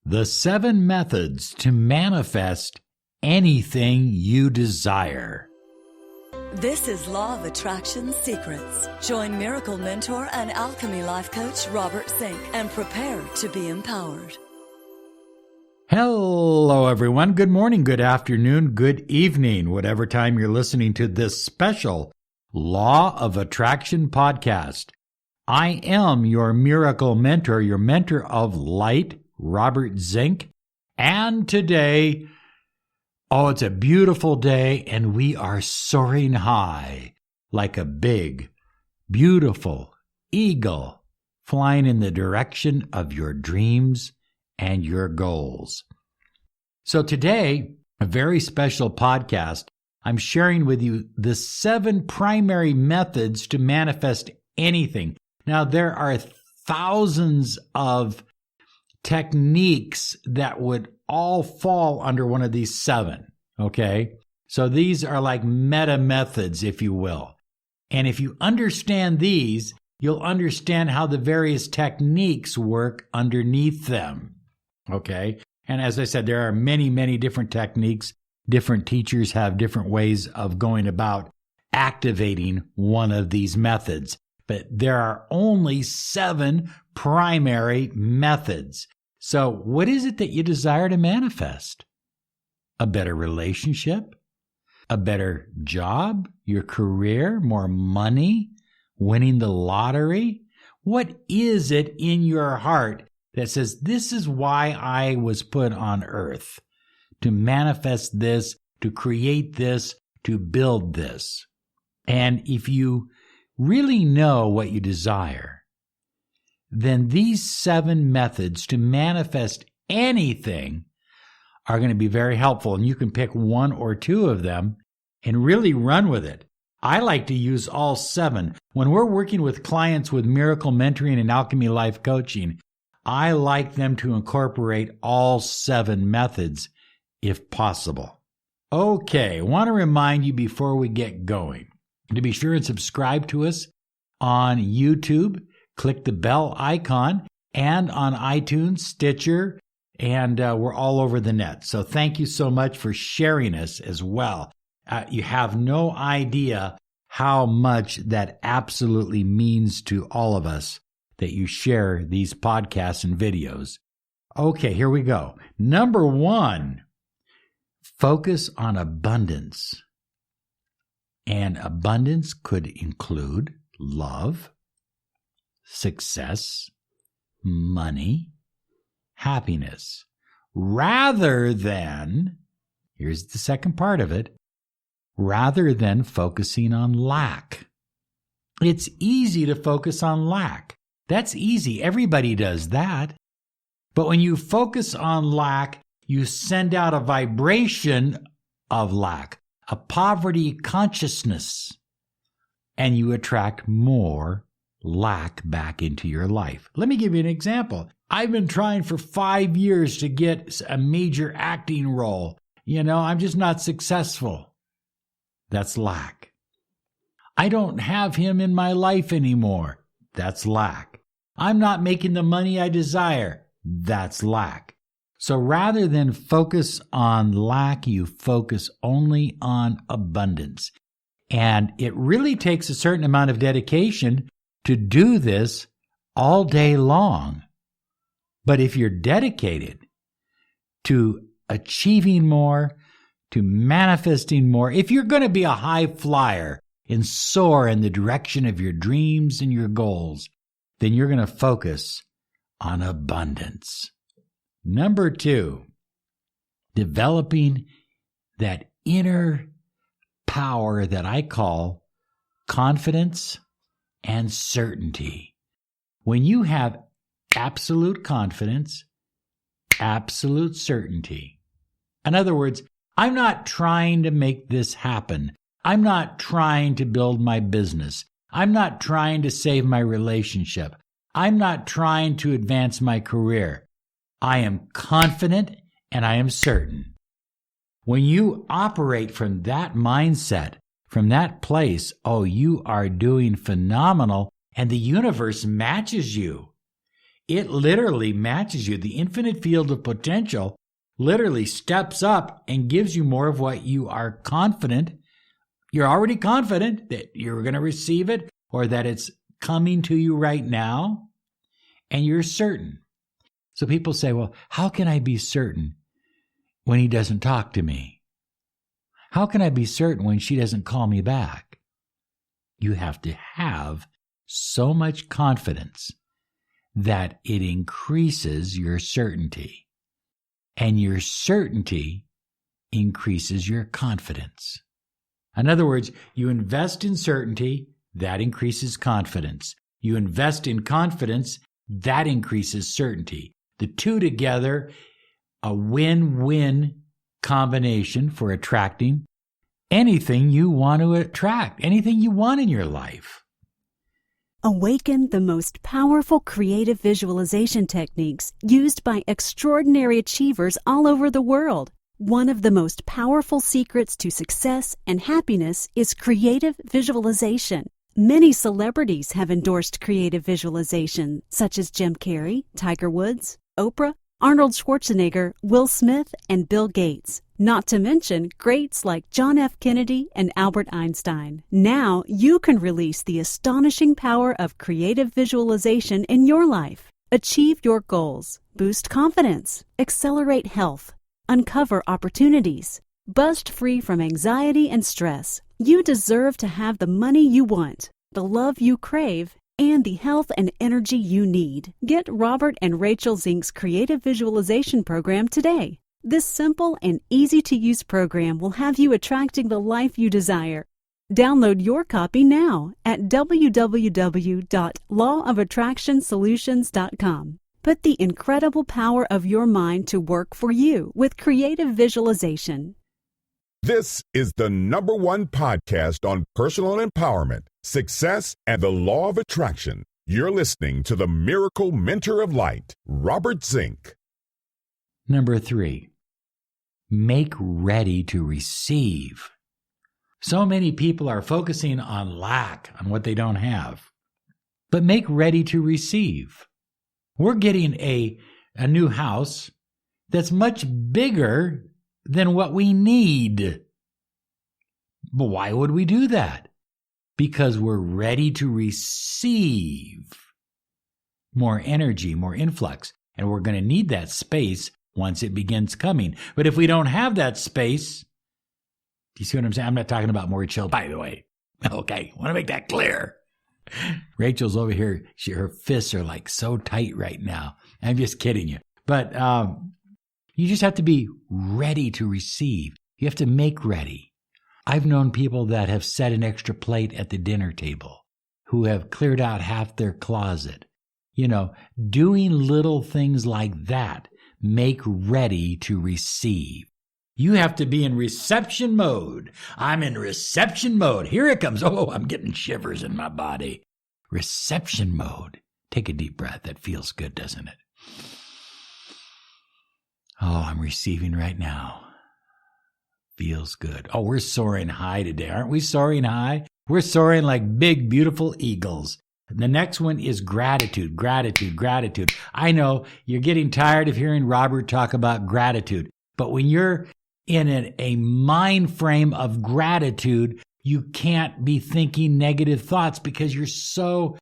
The 7 methods to manifest anything you desire. This is Law of Attraction Secrets. Join Miracle Mentor and Alchemy Life Coach Robert Zink and prepare to be empowered. Hello, everyone. Good morning, good afternoon, good evening, whatever time you're listening to this special Law of Attraction podcast. I am your miracle mentor, your mentor of light, Robert Zink. And today, it's a beautiful day, and we are soaring high like a big, beautiful eagle flying in the direction of your dreams and your goals. So today, a very special podcast. I'm sharing with you the 7 primary methods to manifest anything. Now, there are thousands of techniques that would all fall under one of these 7, okay? So these are like meta methods, if you will. And if you understand these, you'll understand how the various techniques work underneath them, okay? And as I said, there are many, many different techniques. Different teachers have different ways of going about activating one of these methods. But there are only 7 primary methods. So what is it that you desire to manifest? A better relationship? A better job? Your career? More money? Winning the lottery? What is it in your heart that says, this is why I was put on earth? To manifest this, to create this, to build this. And if you really know what you desire, then these 7 methods to manifest anything are going to be very helpful. And you can pick 1 or 2 of them and really run with it. I like to use all 7. When we're working with clients with miracle mentoring and alchemy life coaching, I like them to incorporate all 7 methods if possible. Okay, I want to remind you before we get going to be sure and subscribe to us on YouTube. Click the bell icon, and on iTunes, Stitcher, and we're all over the net. So thank you so much for sharing us as well. You have no idea how much that absolutely means to all of us that you share these podcasts and videos. Okay, here we go. Number 1, focus on abundance. And abundance could include love, success, money, happiness, rather than, here's the second part of it, rather than focusing on lack. It's easy to focus on lack. That's easy. Everybody does that. But when you focus on lack, you send out a vibration of lack, a poverty consciousness, and you attract more lack back into your life. Let me give you an example. I've been trying for 5 years to get a major acting role. I'm just not successful. That's lack. I don't have him in my life anymore. That's lack. I'm not making the money I desire. That's lack. So rather than focus on lack, you focus only on abundance. And it really takes a certain amount of dedication to do this all day long. But if you're dedicated to achieving more, to manifesting more, if you're going to be a high flyer and soar in the direction of your dreams and your goals, then you're going to focus on abundance. Number 2, developing that inner power that I call confidence and certainty. When you have absolute confidence, absolute certainty. In other words, I'm not trying to make this happen. I'm not trying to build my business. I'm not trying to save my relationship. I'm not trying to advance my career. I am confident and I am certain. When you operate from that mindset, from that place, you are doing phenomenal, and the universe matches you. it literally matches you. The infinite field of potential literally steps up and gives you more of what you are confident. You're already confident that you're going to receive it or that it's coming to you right now, and you're certain. So people say, well, how can I be certain when he doesn't talk to me? How can I be certain when she doesn't call me back? You have to have so much confidence that it increases your certainty. And your certainty increases your confidence. In other words, you invest in certainty, that increases confidence. You invest in confidence, that increases certainty. The two together, a win-win combination for attracting anything you want to attract, anything you want in your life. Awaken the most powerful creative visualization techniques used by extraordinary achievers all over the world. One of the most powerful secrets to success and happiness is creative visualization. Many celebrities have endorsed creative visualization, such as Jim Carrey, Tiger Woods, Oprah, Arnold Schwarzenegger, Will Smith, and Bill Gates. Not to mention greats like John F. Kennedy and Albert Einstein. Now you can release the astonishing power of creative visualization in your life. Achieve your goals, boost confidence, accelerate health, uncover opportunities, bust free from anxiety and stress. You deserve to have the money you want, the love you crave, and the health and energy you need. Get Robert and Rachel Zink's Creative Visualization Program today. This simple and easy-to-use program will have you attracting the life you desire. Download your copy now at www.lawofattractionsolutions.com. Put the incredible power of your mind to work for you with creative visualization. This is the #1 podcast on personal empowerment, success, and the law of attraction. You're listening to the Miracle Mentor of Light, Robert Zink. Number 3, make ready to receive. So many people are focusing on lack, on what they don't have. But make ready to receive. We're getting a new house that's much bigger than what we need. But why would we do that? Because we're ready to receive more energy, more influx. And we're going to need that space once it begins coming. But if we don't have that space, do you see what I'm saying? I'm not talking about more chill, by the way. Okay, want to make that clear. Rachel's over here. Her fists are like so tight right now. I'm just kidding you. But you just have to be ready to receive. You have to make ready. I've known people that have set an extra plate at the dinner table, who have cleared out half their closet. You know, doing little things like that make ready to receive. You have to be in reception mode. I'm in reception mode. Here it comes. Oh, I'm getting shivers in my body. Reception mode. Take a deep breath. That feels good, doesn't it? Oh, I'm receiving right now. Feels good. Oh, we're soaring high today. Aren't we soaring high? We're soaring like big, beautiful eagles. The next one is gratitude, gratitude, gratitude. I know you're getting tired of hearing Robert talk about gratitude, but when you're in a mind frame of gratitude, you can't be thinking negative thoughts because you're so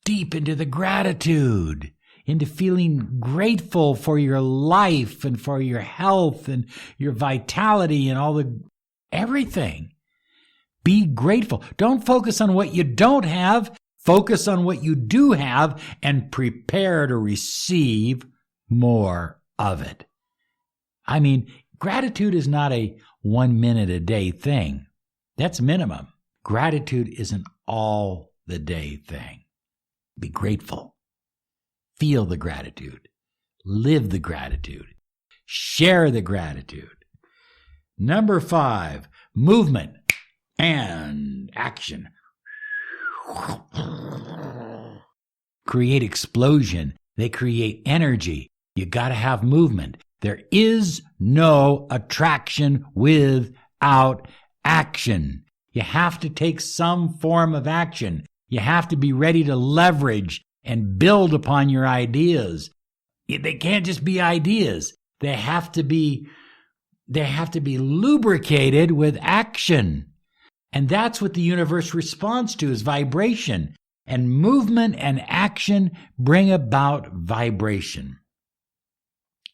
deep into the gratitude, into feeling grateful for your life and for your health and your vitality and everything. Be grateful. Don't focus on what you don't have. Focus on what you do have and prepare to receive more of it. I mean, gratitude is not a 1 minute a day thing. That's minimum. Gratitude is an all the day thing. Be grateful. Feel the gratitude. Live the gratitude. Share the gratitude. Number 5, movement and action. Create explosion. They create energy. You got to have movement. There is no attraction without action. You have to take some form of action. You have to be ready to leverage and build upon your ideas. They can't just be ideas. They have to be lubricated with action. And that's what the universe responds to, is vibration. And movement and action bring about vibration.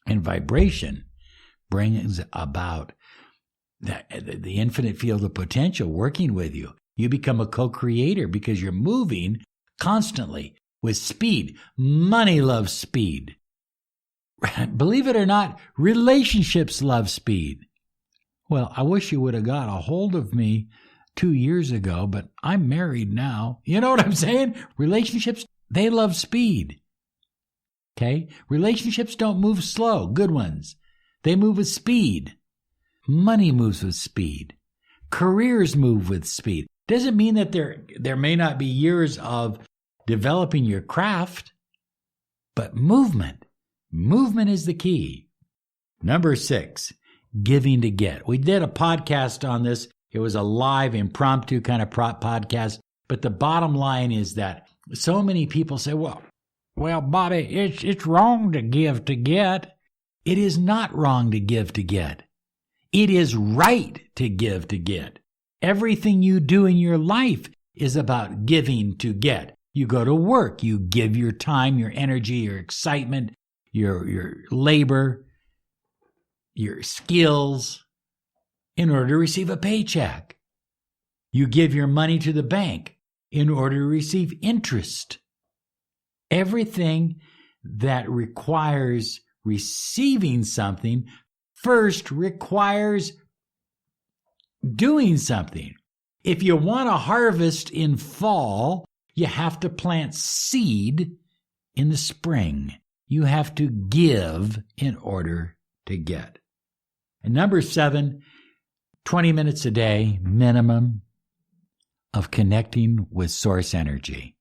And vibration brings about the infinite field of potential working with you. You become a co-creator because you're moving constantly with speed. Money loves speed. Believe it or not, relationships love speed. Well, I wish you would have got a hold of me 2 years ago, but I'm married now. You know what I'm saying? Relationships, they love speed. Okay? Relationships don't move slow, good ones. They move with speed. Money moves with speed. Careers move with speed. Doesn't mean that there may not be years of developing your craft, but movement is the key. Number 6, giving to get. We did a podcast on this. It was a live, impromptu kind of podcast. But the bottom line is that so many people say, well, Bobby, it's wrong to give to get. It is not wrong to give to get. It is right to give to get. Everything you do in your life is about giving to get. You go to work, you give your time, your energy, your excitement, your labor, your skills in order to receive a paycheck. You give your money to the bank in order to receive interest. Everything that requires receiving something first requires doing something. If you want to harvest in fall, you have to plant seed in the spring. You have to give in order to get. And number 7, 20 minutes a day minimum of connecting with source energy,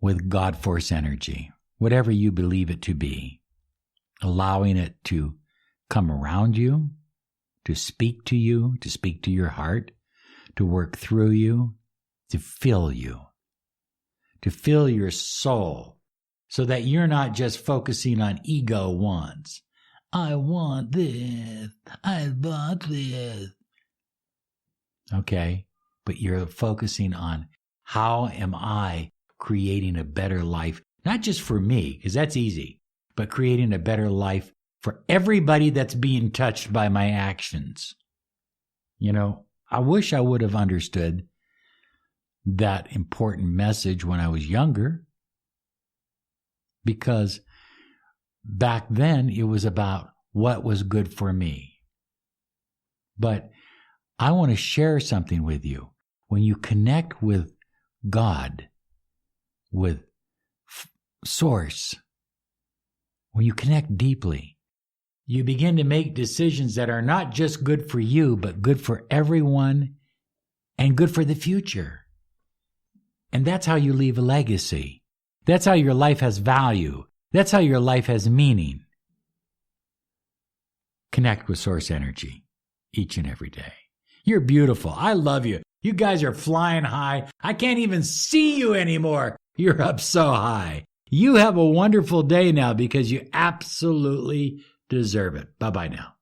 with God force energy, whatever you believe it to be, allowing it to come around you, to speak to you, to speak to your heart, to work through you, to fill your soul, so that you're not just focusing on ego wants. I want this. I want this. Okay, but you're focusing on how am I creating a better life, not just for me, because that's easy, but creating a better life for everybody that's being touched by my actions. You know, I wish I would have understood that important message when I was younger, because back then it was about what was good for me. But I want to share something with you. When you connect with God, with Source, when you connect deeply, you begin to make decisions that are not just good for you, but good for everyone and good for the future. And that's how you leave a legacy. That's how your life has value. That's how your life has meaning. Connect with source energy each and every day. You're beautiful. I love you. You guys are flying high. I can't even see you anymore. You're up so high. You have a wonderful day now because you absolutely deserve it. Bye-bye now.